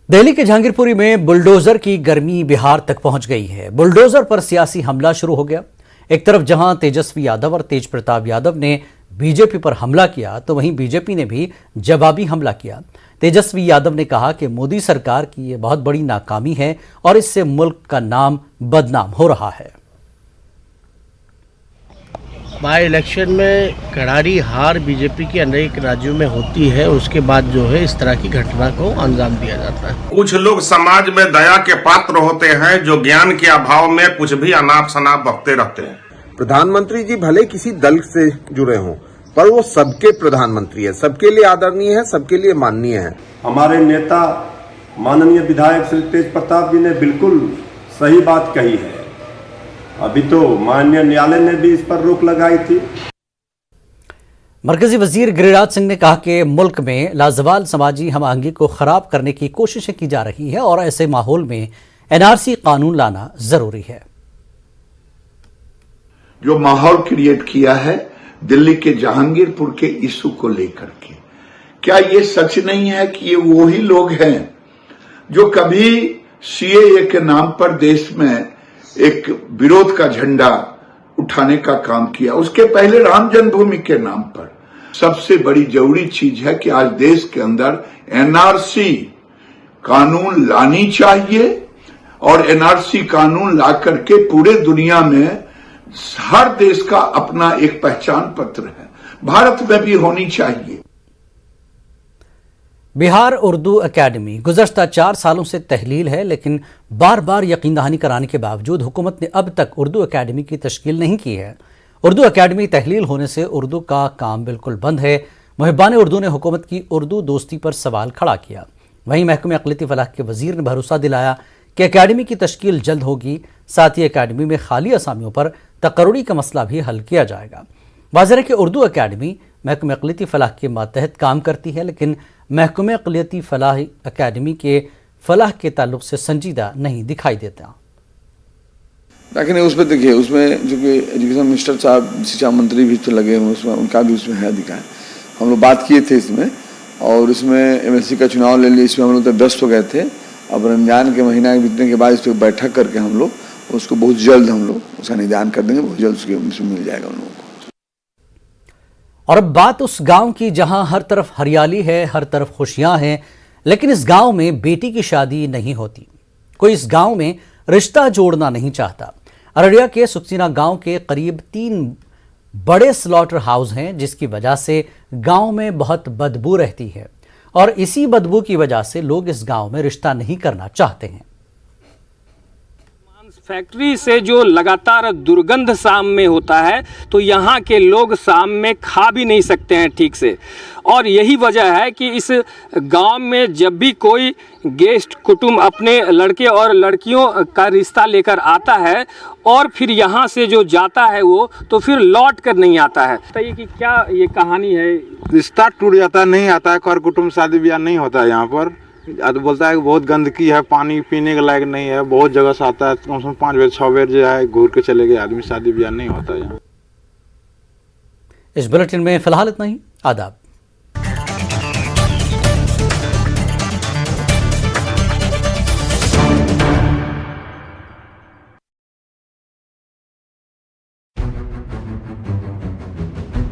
दिल्ली के जहांगीरपुरी में बुलडोजर की गर्मी बिहार तक पहुंच गई है। बुलडोजर पर सियासी हमला शुरू हो गया। एक तरफ जहां तेजस्वी यादव और तेज प्रताप यादव ने बीजेपी पर हमला किया, तो वहीं बीजेपी ने भी जवाबी हमला किया। तेजस्वी यादव ने कहा कि मोदी सरकार की यह बहुत बड़ी नाकामी है और इससे मुल्क का नाम बदनाम हो रहा है। बाई इलेक्शन में करारी हार बीजेपी के अनेक राज्यों में होती है, उसके बाद जो है इस तरह की घटना को अंजाम दिया जाता है। कुछ लोग समाज में दया के पात्र होते हैं, जो ज्ञान के अभाव में कुछ भी अनाप शनाप बकते रहते हैं। प्रधानमंत्री जी भले किसी दल से जुड़े हों, पर वो सबके प्रधानमंत्री है, सबके लिए आदरणीय है, सबके लिए माननीय है। हमारे नेता माननीय विधायक श्री तेज प्रताप जी ने बिल्कुल सही बात कही है। अभी तो माननीय न्यायालय ने भी इस पर रोक लगाई थी। मरकजी वजीर गिरिराज सिंह ने कहा कि मुल्क में लाजवाल समाजी हम आहंगी को खराब करने की कोशिशें की जा रही है और ऐसे माहौल में एनआरसी कानून लाना जरूरी है। जो माहौल क्रिएट किया है दिल्ली के जहांगीरपुर के इशू को लेकर के, क्या ये सच नहीं है कि ये वही लोग हैं जो कभी सीएए के नाम पर देश में एक विरोध का झंडा उठाने का काम किया, उसके पहले राम जन्मभूमि के नाम पर। सबसे बड़ी जरूरी चीज है कि आज देश के अंदर एनआरसी कानून लानी चाहिए और एनआरसी कानून ला करके पूरे दुनिया में हर देश का अपना एक पहचान पत्र है, भारत में भी होनी चाहिए। बिहार उर्दू अकेडमी गुज़श्ता 4 सालों से तहलील है, लेकिन बार बार यकीन दहानी कराने के बावजूद हुकूमत ने अब तक उर्दू अकेडमी की तश्कील नहीं की है। उर्दू अकेडमी तहलील होने से उर्दू का काम बिल्कुल बंद है। मुहिब्बान उर्दू ने हुकूमत की उर्दू दोस्ती पर सवाल खड़ा किया। वहीं महकमे अक़लियती फ़लाह के वज़ीर ने भरोसा दिलाया कि अकेडमी की तश्कील जल्द होगी। साथ ही अकेडमी में खाली असामियों पर तकर्रुरी का मसला भी हल किया जाएगा। वाज़ेह है कि उर्दू अकेडमी महकमे अक़लियती फ़लाह के मातहत काम करती है, लेकिन महकमे अक़लियती फ़लाह अकेडमी के फ़लाह के ताल्लुक से संजीदा नहीं दिखाई देता। लेकिन उसमें देखिए, उसमें जो कि एजुकेशन मिनिस्टर साहब, शिक्षा मंत्री भी तो लगे हुए, उसमें उनका भी उसमें है अधिकार। हम लोग बात किए थे इसमें, और इसमें एमएससी का चुनाव ले लिए, इसमें हम लोग तो व्यस्त हो गए थे। अब रमजान के महीना बीतने के बाद इस पर बैठक करके हम लोग उसको बहुत जल्द हम लोग उसका निदान कर देंगे, बहुत जल्द उसमें मिल जाएगा उन लोगों को। और अब बात उस गांव की जहां हर तरफ हरियाली है, हर तरफ खुशियां हैं, लेकिन इस गांव में बेटी की शादी नहीं होती। कोई इस गांव में रिश्ता जोड़ना नहीं चाहता। अररिया के सुखसीना गांव के करीब 3 बड़े स्लॉटर हाउस हैं, जिसकी वजह से गांव में बहुत बदबू रहती है और इसी बदबू की वजह से लोग इस गांव में रिश्ता नहीं करना चाहते हैं। फैक्ट्री से जो लगातार दुर्गंध शाम में होता है, तो यहाँ के लोग शाम में खा भी नहीं सकते हैं ठीक से। और यही वजह है कि इस गांव में जब भी कोई गेस्ट कुटुंब अपने लड़के और लड़कियों का रिश्ता लेकर आता है और फिर यहाँ से जो जाता है वो तो फिर लौट कर नहीं आता है। बताइए कि क्या ये कहानी है? रिश्ता टूट जाता है, नहीं आता है, कर कुटुंब शादी ब्याह नहीं होता है यहाँ पर। बोलता है कि बहुत गंदगी है, पानी पीने के लायक नहीं है, बहुत जगह से आता है, कम से कम 5 बजे 6 बजे जो है घूर के चले गए आदमी, शादी ब्याह नहीं होता है यहाँ। इस बुलेटिन में फिलहाल इतना ही। आदाब।